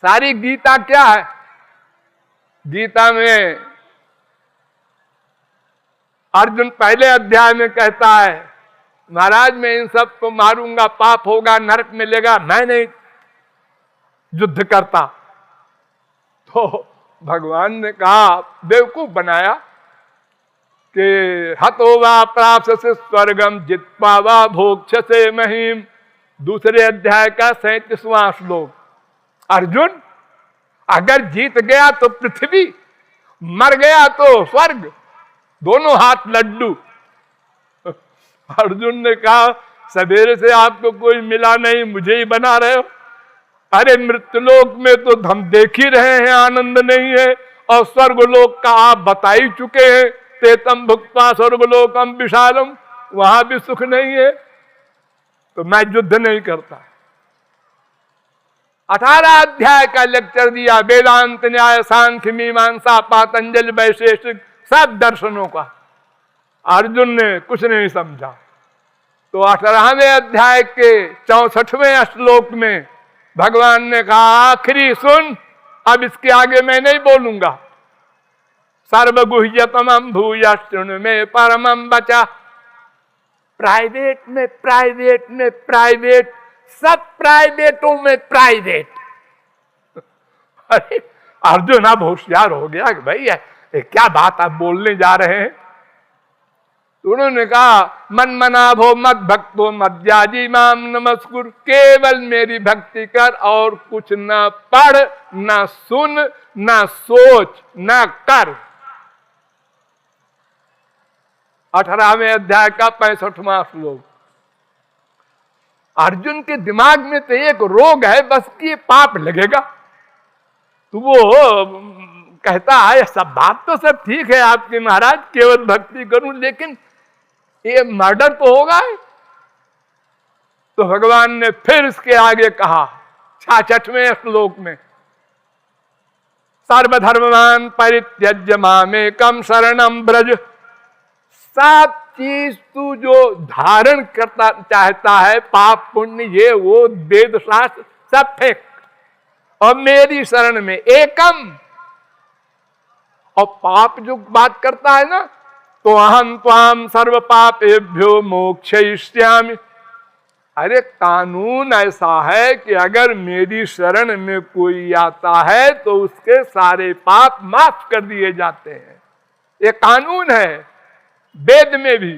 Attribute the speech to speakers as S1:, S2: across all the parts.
S1: सारी गीता क्या है? गीता में अर्जुन पहले अध्याय में कहता है, महाराज मैं इन सब को मारूंगा, पाप होगा, नरक मिलेगा, मैं नहीं युद्ध करता। तो भगवान ने कहा, बेवकूफ बनाया कि हतो वा प्राप्त से स्वर्गम जित्वा वा भोक्ष्यसे महीम। दूसरे अध्याय का 37वां श्लोक। अर्जुन अगर जीत गया तो पृथ्वी, मर गया तो स्वर्ग, दोनों हाथ लड्डू। अर्जुन ने कहा, सवेरे से आपको कोई मिला नहीं, मुझे ही बना रहे हो। अरे मृत्युलोक में तो हम देख ही रहे हैं आनंद नहीं है, और स्वर्गलोक का आप बता ही चुके हैं, तेतम भुक्त्वा स्वर्गलोकम विशालम, वहां भी सुख नहीं है, तो मैं युद्ध नहीं करता। 18 अध्याय का लेक्चर दिया, वेदांत, न्याय, सांख्य, मीमांसा, पातंजलि, वैशेषिक, सब दर्शनों का। अर्जुन ने कुछ नहीं समझा। तो 18वें अध्याय के 64वें श्लोक में भगवान ने कहा, आखिरी सुन, अब इसके आगे मैं नहीं बोलूंगा। सर्वगुह्यतमं भूय शृणु मे परमं वचा। प्राइवेट में प्राइवेट में प्राइवेट, सब प्राइवेटों में प्राइवेट। अरे अर्जुन अब होशियार हो गया कि भाई ये क्या बात आप बोलने जा रहे हैं। तो उन्होंने कहा, मन मनाभो मत भक्तो मद्याजी माम नमस्कुर, केवल मेरी भक्ति कर और कुछ न पढ़, न सुन, न सोच, न कर। 18वें अध्याय का 65वां श्लोक। अर्जुन के दिमाग में तो एक रोग है बस कि पाप लगेगा। तो वो कहता है, सब बात तो सब ठीक है आपके महाराज, केवल भक्ति करूं, लेकिन ये मर्डर तो होगा। तो भगवान ने फिर इसके आगे कहा 66वें श्लोक में, सर्वधर्मान परित्यज्य मामेकं शरणं व्रज। सब चीज तू जो धारण करता चाहता है, पाप पुण्य ये वो वेद शास्त्र सब फेंक, और मेरी शरण में एकम। और पाप जो बात करता है ना, तो अहम त्वाम सर्व पापेभ्यो मोक्षयिष्यामि। अरे कानून ऐसा है कि अगर मेरी शरण में कोई आता है तो उसके सारे पाप माफ कर दिए जाते हैं। ये कानून है वेद में भी।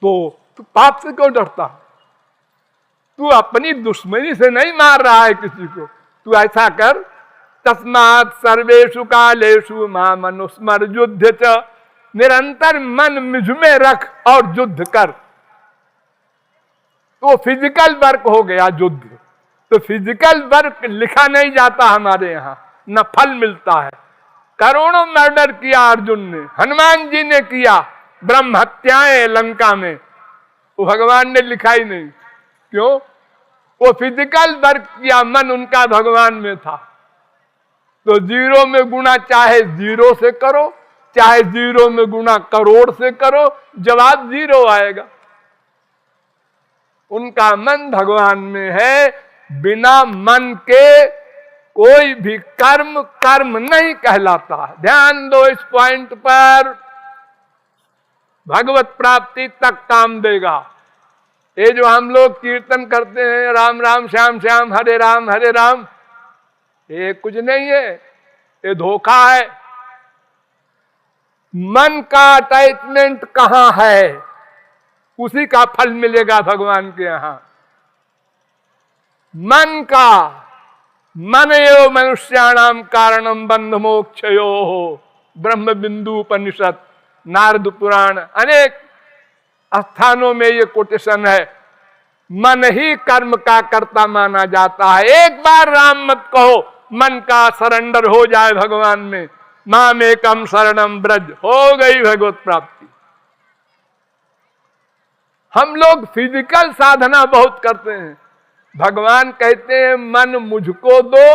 S1: तो तू पाप से क्यों डरता? तू अपनी दुश्मनी से नहीं मार रहा है किसी को। तू ऐसा कर, तस्मात् सर्वेषु कालेषु मां मनुस्मर युद्ध च। निरंतर मन मुझ में रख और युद्ध कर। तो फिजिकल वर्क हो गया युद्ध। तो फिजिकल वर्क लिखा नहीं जाता हमारे यहाँ, न फल मिलता है। करोड़ों मर्डर किया अर्जुन ने, हनुमान जी ने किया, ब्रह्म हत्याएं लंका में, वो भगवान ने लिखा ही नहीं। क्यों? वो फिजिकल वर्क किया, मन उनका भगवान में था। तो 0 में गुणा चाहे 0 से करो, चाहे 0 में गुणा करोड़ से करो, जवाब 0 आएगा। उनका मन भगवान में है। बिना मन के कोई भी कर्म कर्म नहीं कहलाता। ध्यान दो इस पॉइंट पर, भगवत प्राप्ति तक काम देगा। ये जो हम लोग कीर्तन करते हैं, राम राम श्याम श्याम हरे राम, ये कुछ नहीं है, ये धोखा है। मन का अटैचमेंट कहां है, उसी का फल मिलेगा भगवान के यहां। मन का, मन एव मनुष्याणाम कारणम बंध मोक्षयो हो। ब्रह्म बिंदु उपनिषद, नारद पुराण, अनेक स्थानों में ये कोटेशन है। मन ही कर्म का कर्ता माना जाता है। एक बार राम मत कहो, मन का सरेंडर हो जाए भगवान में, मामेकं शरणं व्रज, हो गई भगवत प्राप्ति। हम लोग फिजिकल साधना बहुत करते हैं। भगवान कहते हैं मन मुझको दो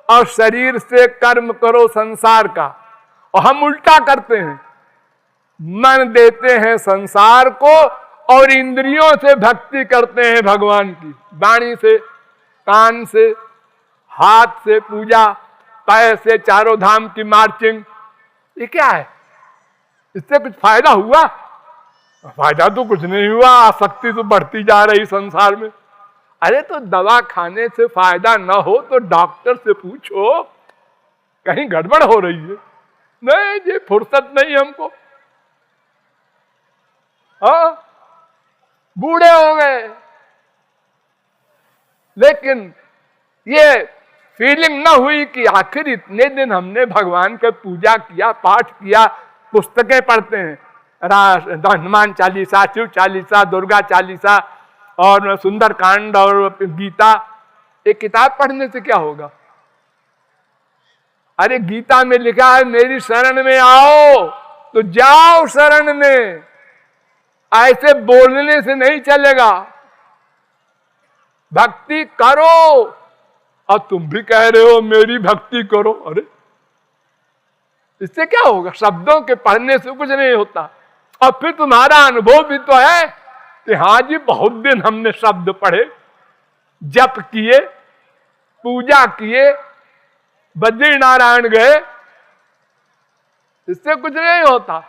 S1: और शरीर से कर्म करो संसार का। और हम उल्टा करते हैं, मन देते हैं संसार को और इंद्रियों से भक्ति करते हैं भगवान की, वाणी से, कान से, हाथ से पूजा, पैर से चारों धाम की मार्चिंग, ये क्या है? इससे कुछ फायदा हुआ? फायदा तो कुछ नहीं हुआ, आसक्ति तो बढ़ती जा रही संसार में। अरे तो दवा खाने से फायदा ना हो तो डॉक्टर से पूछो, कहीं गड़बड़ हो रही है। नहीं जी, फुर्सत नहीं हमको, हाँ बूढ़े हो गए। लेकिन ये फीलिंग ना हुई कि आखिर इतने दिन हमने भगवान का पूजा किया, पाठ किया, पुस्तकें पढ़ते हैं, हनुमान चालीसा, शिव चालीसा, दुर्गा चालीसा और सुंदर कांड और गीता, एक किताब पढ़ने से क्या होगा? अरे गीता में लिखा है मेरी शरण में आओ तो जाओ शरण में, ऐसे बोलने से नहीं चलेगा। भक्ति करो, और तुम भी कह रहे हो मेरी भक्ति करो। अरे इससे क्या होगा? शब्दों के पढ़ने से कुछ नहीं होता। और फिर तुम्हारा अनुभव भी तो है कि हाँ जी बहुत दिन हमने शब्द पढ़े, जप किए, पूजा किए, बद्री नारायण गए, इससे कुछ नहीं होता।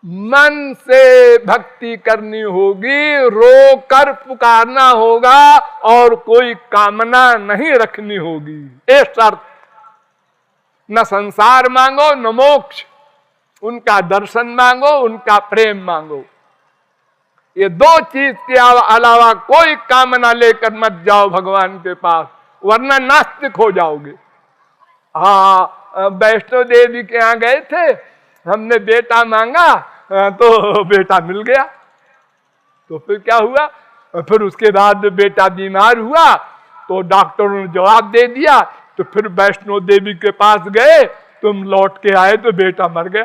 S1: मन से भक्ति करनी होगी, रो कर पुकारना होगा और कोई कामना नहीं रखनी होगी। ये शर्त, न संसार मांगो न मोक्ष, उनका दर्शन मांगो, उनका प्रेम मांगो। ये दो चीज के अलावा कोई कामना लेकर मत जाओ भगवान के पास, वरना नास्तिक हो जाओगे। हाँ, वैष्णो देवी के यहाँ गए थे, हमने बेटा मांगा तो बेटा मिल गया। तो फिर क्या हुआ? फिर उसके बाद बेटा बीमार हुआ तो डॉक्टरों ने जवाब दे दिया, तो फिर वैष्णो देवी के पास गए, तुम लौट के आए तो बेटा मर गया।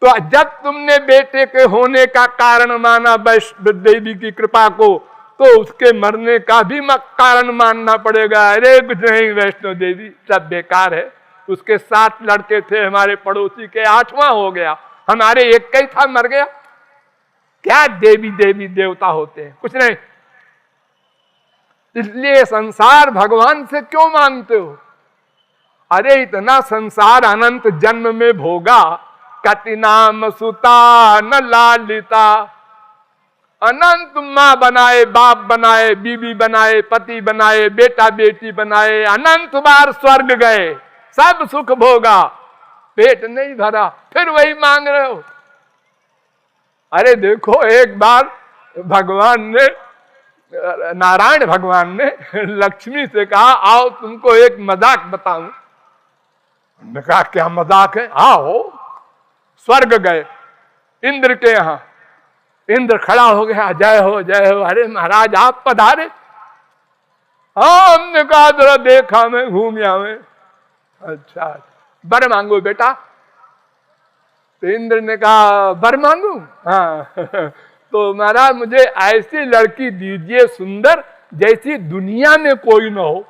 S1: तो जब तुमने बेटे के होने का कारण माना वैष्णो देवी की कृपा को, तो उसके मरने का भी कारण मानना पड़ेगा। अरे कुछ नहीं, वैष्णो देवी सब बेकार है। उसके 7 लड़के थे हमारे पड़ोसी के, 8वां हो गया, हमारे एक का ही था, मर गया। क्या देवी देवी देवता होते हैं? कुछ नहीं। इसलिए संसार भगवान से क्यों मांगते हो? अरे इतना संसार अनंत जन्म में भोगा, कति नाम सुता न लालिता। अनंत माँ बनाए, बाप बनाए, बीबी बनाए, पति बनाए, बेटा बेटी बनाए, अनंत बार स्वर्ग गए, सब सुख भोगा, पेट नहीं भरा, फिर वही मांग रहे हो। अरे देखो, एक बार भगवान ने, नारायण भगवान ने लक्ष्मी से कहा, आओ तुमको एक मजाक बताऊं। उन्होंने कहा क्या मजाक है? आओ। स्वर्ग गए इंद्र के यहां, इंद्र खड़ा हो गया, जय हो जय हो। अरे महाराज आप पधारे? हाँ, हमने कहा जरा देखा मैं, घूम आवे। अच्छा, बर मांगो बेटा। तो इंद्र ने कहा बर मांगू? हाँ। तो महाराज मुझे ऐसी लड़की दीजिए सुंदर, जैसी दुनिया में कोई न हो।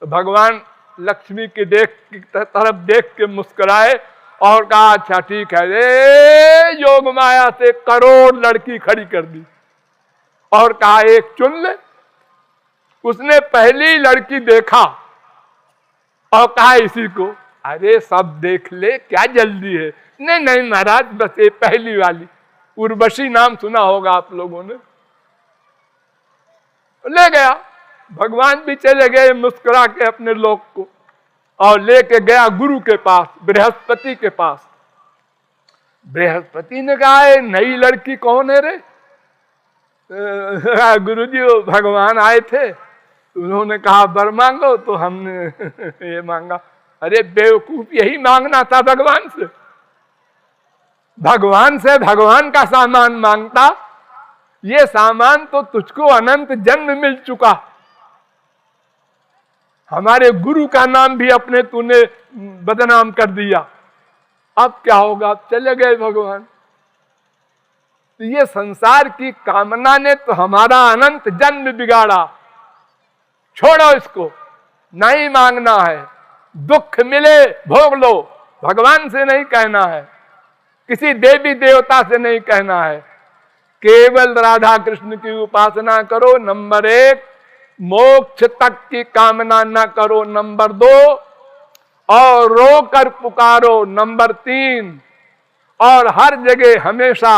S1: तो भगवान लक्ष्मी की तरफ देख के मुस्कुराए और कहा अच्छा ठीक है। रे योग माया से करोड़ लड़की खड़ी कर दी और कहा एक चुन ले। उसने पहली लड़की देखा और कहा इसी को। अरे सब देख ले, क्या जल्दी है? नहीं नहीं महाराज, बस ये पहली वाली, उर्वशी नाम सुना होगा आप लोगों ने। ले गया, भगवान भी चले गए मुस्कुरा के अपने लोक को, और लेके गया गुरु के पास, बृहस्पति के पास। बृहस्पति ने कहा नई लड़की कौन है रे? गुरुजी वो भगवान आए थे, उन्होंने कहा बर मांगो, तो हमने ये मांगा। अरे बेवकूफ, यही मांगना था भगवान से। भगवान से भगवान का सामान मांगता, ये सामान तो तुझको अनंत जन्म मिल चुका। हमारे गुरु का नाम भी अपने तूने बदनाम कर दिया, अब क्या होगा? चले गए भगवान। तो ये संसार की कामना ने तो हमारा अनंत जन्म बिगाड़ा। छोड़ो इसको, नहीं मांगना है। दुख मिले भोग लो, भगवान से नहीं कहना है, किसी देवी देवता से नहीं कहना है। केवल राधा कृष्ण की उपासना करो। नंबर 1, मोक्ष तक की कामना न करो, नंबर 2, और रोकर पुकारो, नंबर 3, और हर जगह हमेशा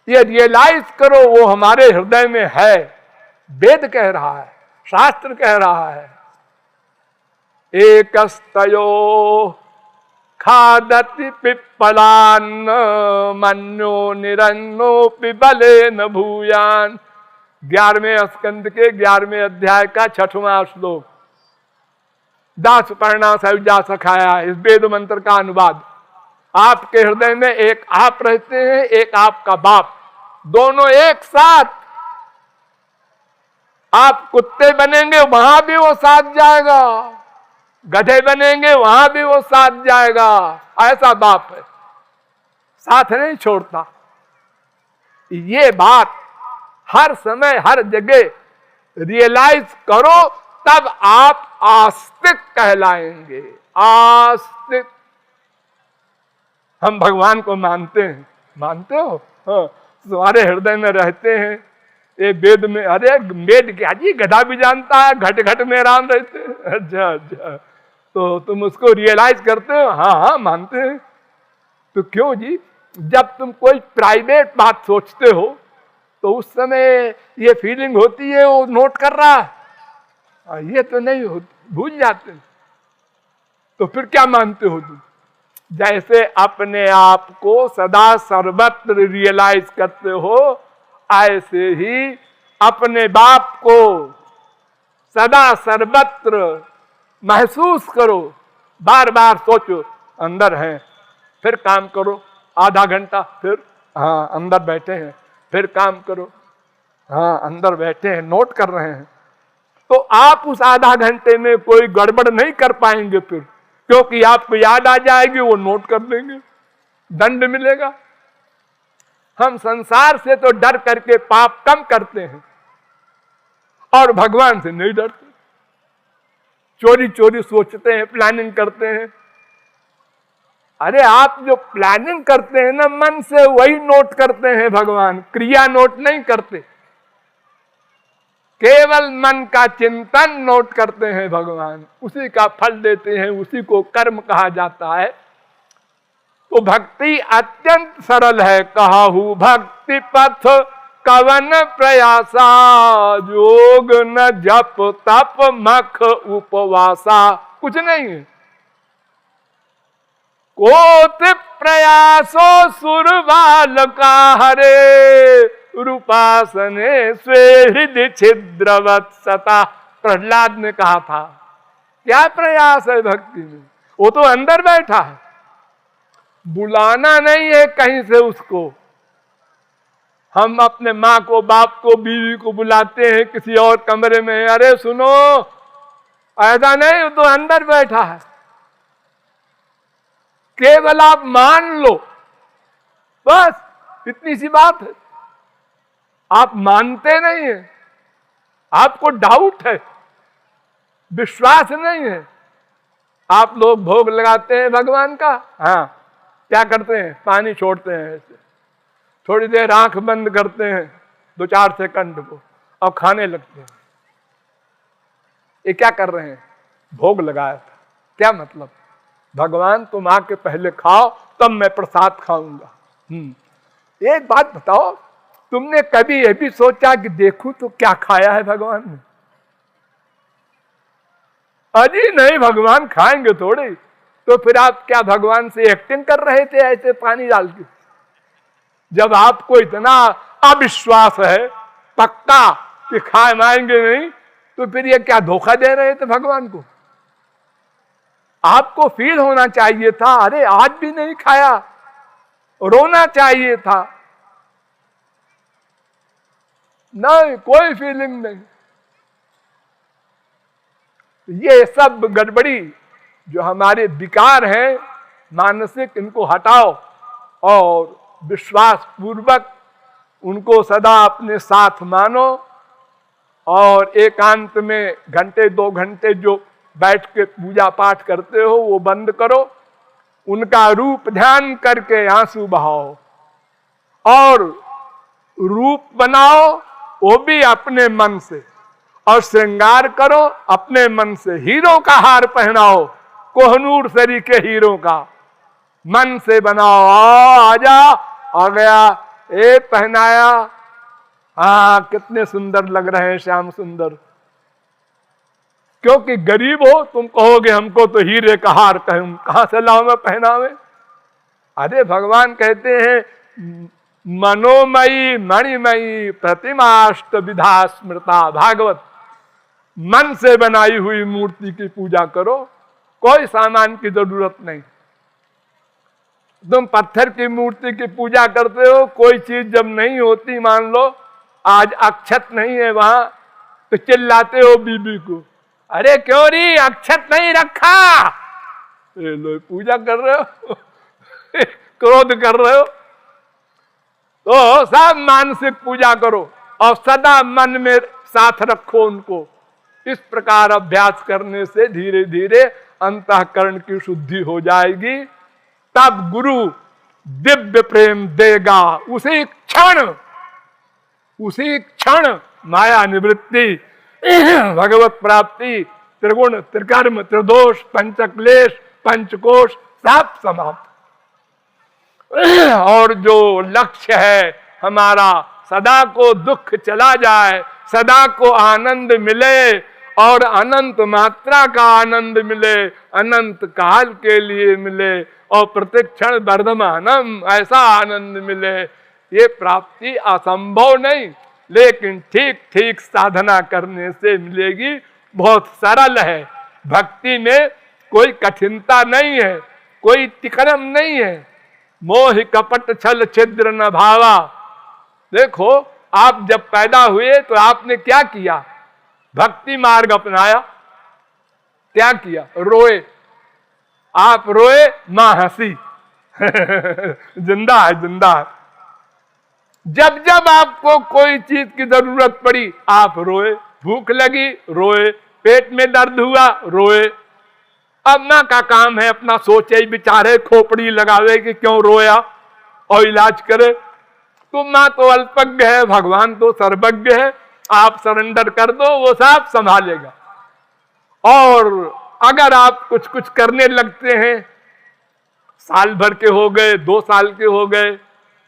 S1: ये रियलाइज करो वो हमारे हृदय में है। वेद कह रहा है, शास्त्र कह रहा है, एकस्तयो खादति पिप्पलान्न मन्यो निरन्नो पिबले न भूयान। 11वें स्कंद के 11वें अध्याय का 6वां श्लोक, दास पर्णा सयुजा सखाया, इस वेद मंत्र का अनुवाद। आपके हृदय में एक आप रहते हैं, एक आपका बाप, दोनों एक साथ। आप कुत्ते बनेंगे वहां भी वो साथ जाएगा, गधे बनेंगे वहां भी वो साथ जाएगा। ऐसा बाप है, साथ नहीं छोड़ता। ये बात हर समय हर जगह रियलाइज करो, तब आप आस्तिक कहलाएंगे। आस्तिक। हम भगवान को मानते हैं, मानते हो? हाँ, तुम्हारे हृदय में रहते हैं। ये वेद में, अरे वेद क्या जी, गधा भी जानता है, घट घट में राम रहते हैं। अच्छा अच्छा, तो तुम उसको रियलाइज करते हो? हाँ हाँ मानते हैं। तो क्यों जी, जब तुम कोई प्राइवेट बात सोचते हो तो उस समय ये फीलिंग होती है वो नोट कर रहा है, ये तो नहीं होती, भूल जाते। तो फिर क्या मानते हो तुम? जैसे अपने आप को सदा सर्वत्र रियलाइज करते हो, ऐसे ही अपने बाप को सदा सर्वत्र महसूस करो। बार बार सोचो, अंदर है, फिर काम करो आधा घंटा, फिर हाँ अंदर बैठे हैं, फिर काम करो, हाँ अंदर बैठे हैं, नोट कर रहे हैं। तो आप उस आधा घंटे में कोई गड़बड़ नहीं कर पाएंगे फिर, क्योंकि आपको याद आ जाएगी, वो नोट कर लेंगे, दंड मिलेगा। हम संसार से तो डर करके पाप कम करते हैं और भगवान से नहीं डरते। चोरी चोरी सोचते हैं, प्लानिंग करते हैं। अरे आप जो प्लानिंग करते हैं ना मन से, वही नोट करते हैं भगवान, क्रिया नोट नहीं करते। केवल मन का चिंतन नोट करते हैं भगवान, उसी का फल देते हैं, उसी को कर्म कहा जाता है। तो भक्ति अत्यंत सरल है। कहूँ भक्ति पथ कवन प्रयासा, योग न जप तप मख उपवासा। कुछ नहीं है। कोट प्रयासो सुरबाल का हरे, रूपासने स्वे हृदय छिद्रवत सता। प्रहलाद ने कहा था, क्या प्रयास है भक्ति में? वो तो अंदर बैठा है, बुलाना नहीं है कहीं से उसको। हम अपने माँ को, बाप को, बीवी को बुलाते हैं किसी और कमरे में, अरे सुनो, ऐसा नहीं, वो तो अंदर बैठा है। केवल आप मान लो, बस इतनी सी बात है। आप मानते नहीं है, आपको डाउट है, विश्वास नहीं है। आप लोग भोग लगाते हैं भगवान का, हाँ क्या करते हैं? पानी छोड़ते हैं ऐसे, थोड़ी देर आंख बंद करते हैं 2-4 सेकंड को, और खाने लगते हैं। ये क्या कर रहे हैं? भोग लगाया था। क्या मतलब? भगवान तुम आके पहले खाओ, तब मैं प्रसाद खाऊंगा। एक बात बताओ, तुमने कभी ये भी सोचा कि देखूं तो क्या खाया है भगवान ने? अजी नहीं, भगवान खाएंगे थोड़े। तो फिर आप क्या भगवान से एक्टिंग कर रहे थे ऐसे पानी डाल के? जब आपको इतना अविश्वास है पक्का कि खाएंगे नहीं, तो फिर ये क्या धोखा दे रहे थे भगवान को? आपको फील होना चाहिए था, अरे आज भी नहीं खाया, रोना चाहिए था। नहीं, कोई फीलिंग नहीं। ये सब गड़बड़ी जो हमारे विकार हैं मानसिक, इनको हटाओ और विश्वास पूर्वक उनको सदा अपने साथ मानो। और एकांत में घंटे 2 घंटे जो बैठ के पूजा पाठ करते हो वो बंद करो, उनका रूप ध्यान करके आंसू बहाओ और रूप बनाओ, वो भी अपने मन से। और श्रृंगार करो, अपने मन से हीरो का हार पहनाओ, कोहनूर सरी के हीरो का मन से बनाओ। आजा आ गया, ए पहनाया, हाँ कितने सुंदर लग रहे हैं श्याम सुंदर। क्योंकि गरीब हो तुम कहोगे हमको तो हीरे का हार कहां से लाओ मैं पहनावे। अरे भगवान कहते हैं मनोमयी मणिमयी प्रतिमाष्ट विधा स्मृता। भागवत, मन से बनाई हुई मूर्ति की पूजा करो, कोई सामान की जरूरत नहीं। तुम पत्थर की मूर्ति की पूजा करते हो, कोई चीज जब नहीं होती, मान लो आज अक्षत नहीं है वहां, तो चिल्लाते हो बीबी को, अरे क्यों री अक्षत नहीं रखा, लो पूजा कर रहे हो क्रोध कर रहे हो। तो सब मानसिक पूजा करो और सदा मन में साथ रखो उनको। इस प्रकार अभ्यास करने से धीरे धीरे अंतःकरण की शुद्धि हो जाएगी। तब गुरु दिव्य प्रेम देगा। उसी क्षण माया निवृत्ति, भगवत प्राप्ति, त्रिगुण त्रिकर्म त्रिदोष पंचक्लेश पंचकोश सब समाप्त। और जो लक्ष्य है हमारा, सदा को दुख चला जाए, सदा को आनंद मिले और अनंत मात्रा का आनंद मिले, अनंत काल के लिए मिले और प्रतिक्षण वर्धमानम ऐसा आनंद मिले, ये प्राप्ति असंभव नहीं, लेकिन ठीक ठीक साधना करने से मिलेगी। बहुत सरल है, भक्ति में कोई कठिनता नहीं है, कोई तिकरम नहीं है। मोह कपट छल छिद्र न भावा। देखो आप जब पैदा हुए तो आपने क्या किया, भक्ति मार्ग अपनाया, क्या किया, रोए, आप रोए, मां हंसी जिंदा है जिंदा है। जब जब आपको कोई चीज की जरूरत पड़ी आप रोए, भूख लगी रोए, पेट में दर्द हुआ रोए। अब मां का काम है अपना सोचे विचारे, खोपड़ी लगावे कि क्यों रोया और इलाज करे। तो मां तो अल्पज्ञ है, भगवान तो सर्वज्ञ है, आप सरेंडर कर दो, वो सब संभालेगा। और अगर आप कुछ कुछ करने लगते हैं, साल भर के हो गए, 2 साल के हो गए,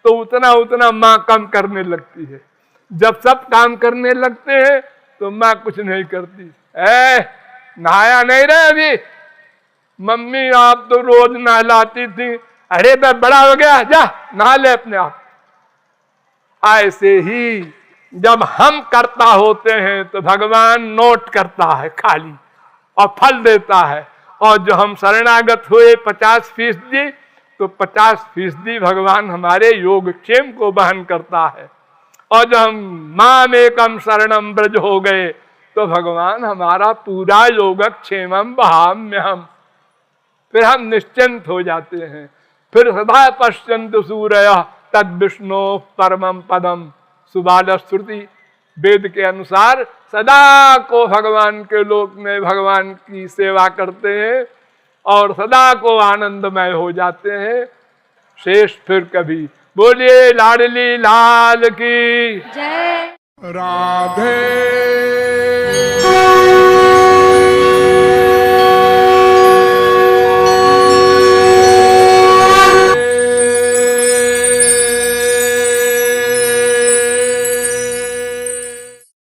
S1: तो उतना उतना मां कम करने लगती है। जब सब काम करने लगते हैं तो मां कुछ नहीं करती। नहाया नहीं रहे अभी, मम्मी आप तो रोज नहलाती थी, अरे मैं बड़ा हो गया, जा नहा ले अपने आप। ऐसे ही जब हम करता होते हैं तो भगवान नोट करता है खाली और फल देता है। और जो हम शरणागत हुए 50% तो 50% भगवान हमारे योगक्षेम को वहन करता है। और जब हम मामेकम शरणम ब्रज हो गए तो भगवान हमारा पूरा योगक्षेमम वहाम्यहम्, फिर हम निश्चिंत हो जाते हैं। फिर सदा पश्यन्तु सूरयः तद विष्णु परमं पदम। सुबाल श्रुति वेद के अनुसार सदा को भगवान के लोक में भगवान की सेवा करते हैं और सदा को आनंदमय हो जाते हैं। शेष फिर कभी। बोलिए लाडली लाल की जय। राधे